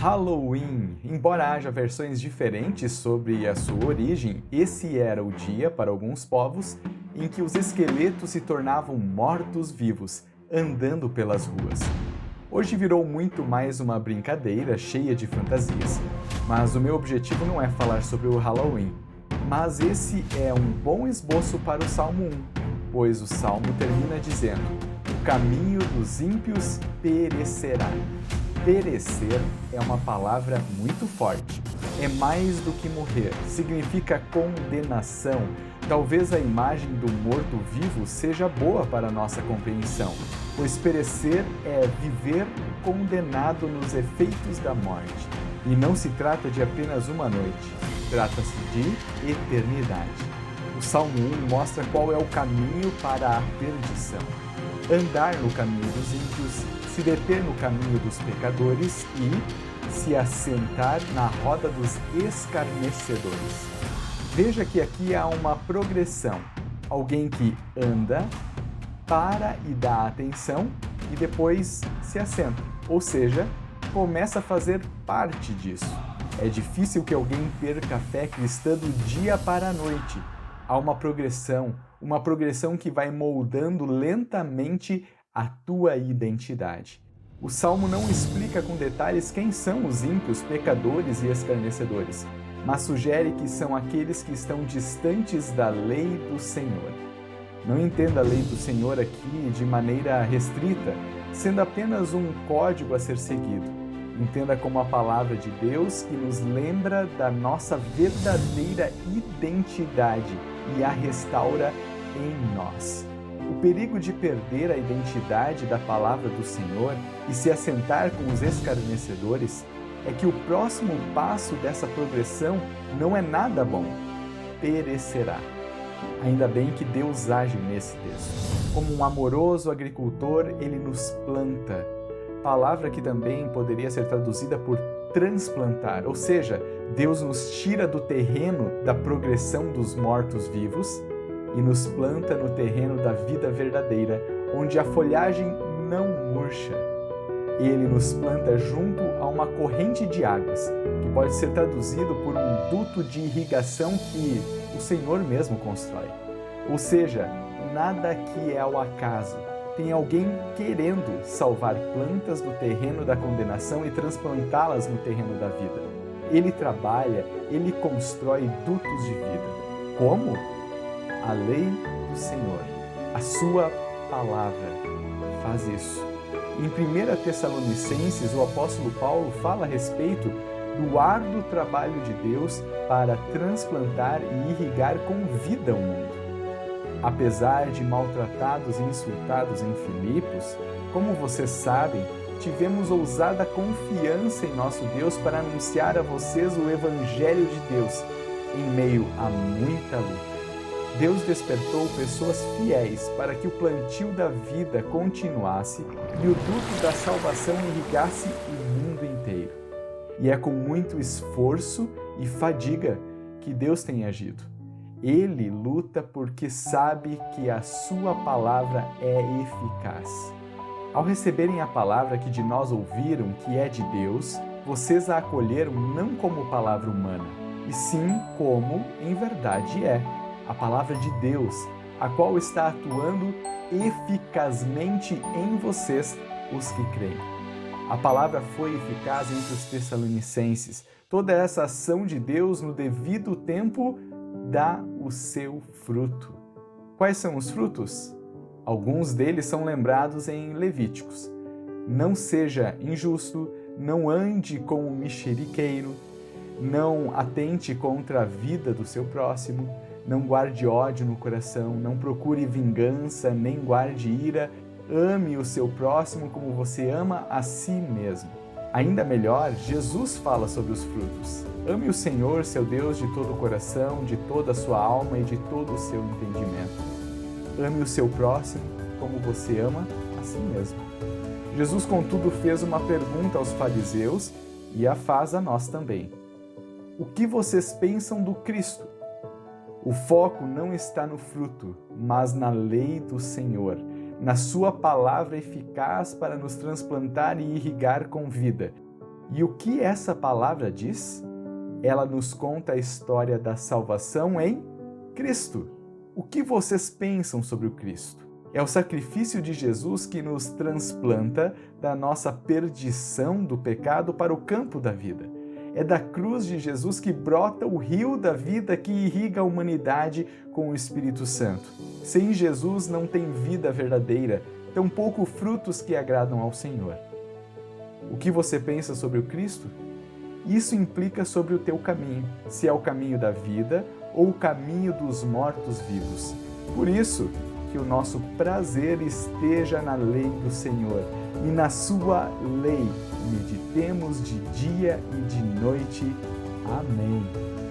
Halloween. Embora haja versões diferentes sobre a sua origem, esse era o dia, para alguns povos, em que os esqueletos se tornavam mortos-vivos, andando pelas ruas. Hoje virou muito mais uma brincadeira cheia de fantasias, mas o meu objetivo não é falar sobre o Halloween. Mas esse é um bom esboço para o Salmo 1, pois o Salmo termina dizendo: "O caminho dos ímpios perecerá." Perecer é uma palavra muito forte. É mais do que morrer, significa condenação. Talvez a imagem do morto-vivo seja boa para nossa compreensão, pois perecer é viver condenado nos efeitos da morte. E não se trata de apenas uma noite, trata-se de eternidade. O Salmo 1 mostra qual é o caminho para a perdição: andar no caminho dos ímpios, se deter no caminho dos pecadores e se assentar na roda dos escarnecedores. Veja que aqui há uma progressão. Alguém que anda, para e dá atenção e depois se assenta. Ou seja, começa a fazer parte disso. É difícil que alguém perca a fé cristã do dia para a noite. Há uma progressão que vai moldando lentamente a tua identidade. O Salmo não explica com detalhes quem são os ímpios, pecadores e escarnecedores, mas sugere que são aqueles que estão distantes da lei do Senhor. Não entenda a lei do Senhor aqui de maneira restrita, sendo apenas um código a ser seguido. Entenda como a palavra de Deus que nos lembra da nossa verdadeira identidade e a restaura em nós. O perigo de perder a identidade da palavra do Senhor e se assentar com os escarnecedores é que o próximo passo dessa progressão não é nada bom: perecerá. Ainda bem que Deus age nesse texto. Como um amoroso agricultor, ele nos planta. Palavra que também poderia ser traduzida por transplantar, ou seja, Deus nos tira do terreno da progressão dos mortos-vivos e nos planta no terreno da vida verdadeira, onde a folhagem não murcha. Ele nos planta junto a uma corrente de águas, que pode ser traduzido por um duto de irrigação que o Senhor mesmo constrói. Ou seja, nada aqui é ao acaso. Tem alguém querendo salvar plantas do terreno da condenação e transplantá-las no terreno da vida. Ele trabalha, ele constrói dutos de vida. Como? A lei do Senhor, a sua palavra, faz isso. Em 1 Tessalonicenses, o apóstolo Paulo fala a respeito do árduo trabalho de Deus para transplantar e irrigar com vida o mundo. Apesar de maltratados e insultados em Filipos, como vocês sabem, tivemos ousada confiança em nosso Deus para anunciar a vocês o Evangelho de Deus, em meio a muita luta. Deus despertou pessoas fiéis para que o plantio da vida continuasse e o duto da salvação irrigasse o mundo inteiro. E é com muito esforço e fadiga que Deus tem agido. Ele luta porque sabe que a sua palavra é eficaz. Ao receberem a palavra que de nós ouviram, que é de Deus, vocês a acolheram não como palavra humana, e sim como, em verdade, é a palavra de Deus, a qual está atuando eficazmente em vocês, os que creem. A palavra foi eficaz entre os Tessalonicenses. Toda essa ação de Deus no devido tempo dá o seu fruto. Quais são os frutos? Alguns deles são lembrados em Levíticos. Não seja injusto, não ande com o mexeriqueiro, não atente contra a vida do seu próximo, não guarde ódio no coração, não procure vingança, nem guarde ira, ame o seu próximo como você ama a si mesmo. Ainda melhor, Jesus fala sobre os frutos. Ame o Senhor, seu Deus, de todo o coração, de toda a sua alma e de todo o seu entendimento. Ame o seu próximo como você ama a si mesmo. Jesus, contudo, fez uma pergunta aos fariseus e a faz a nós também. O que vocês pensam do Cristo? O foco não está no fruto, mas na lei do Senhor, na sua palavra eficaz para nos transplantar e irrigar com vida. E o que essa palavra diz? Ela nos conta a história da salvação em Cristo. O que vocês pensam sobre o Cristo? É o sacrifício de Jesus que nos transplanta da nossa perdição do pecado para o campo da vida. É da cruz de Jesus que brota o rio da vida que irriga a humanidade com o Espírito Santo. Sem Jesus não tem vida verdadeira, tampouco frutos que agradam ao Senhor. O que você pensa sobre o Cristo? Isso implica sobre o teu caminho, se é o caminho da vida ou o caminho dos mortos-vivos. Por isso, que o nosso prazer esteja na lei do Senhor, e na sua lei meditemos de dia e de noite. Amém.